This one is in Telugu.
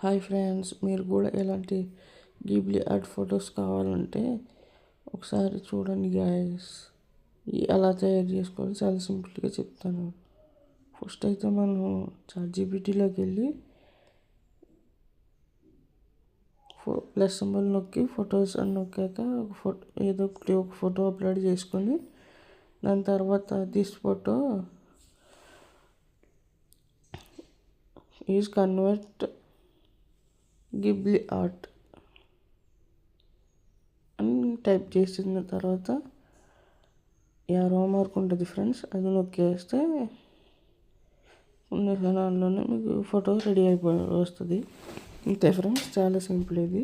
హాయ్ ఫ్రెండ్స్, మీరు కూడా ఎలాంటి గిబ్లీ ఆర్ట్ ఫొటోస్ కావాలంటే ఒకసారి చూడండి గాయస్. ఎలా తయారు చేసుకోవాలి చాలా సింపుల్గా చెప్తాను. ఫస్ట్ అయితే మనం చాట్‌జీపీటీలోకి వెళ్ళి ప్లస్ సింబల్ నొక్కి ఫొటోస్ అని నొక్కాక ఏదో ఒక ఫోటో అప్లోడ్ చేసుకొని దాని తర్వాత this photo is convert Ghibli art అని టైప్ చేసిన తర్వాత యారో మార్క్ ఉంటుంది ఫ్రెండ్స్, అది నొక్కేస్తే కొన్ని క్షణాల్లోనే మీకు ఫోటో రెడీ వస్తుంది. అంతే ఫ్రెండ్స్, చాలా సింపుల్ ఇది.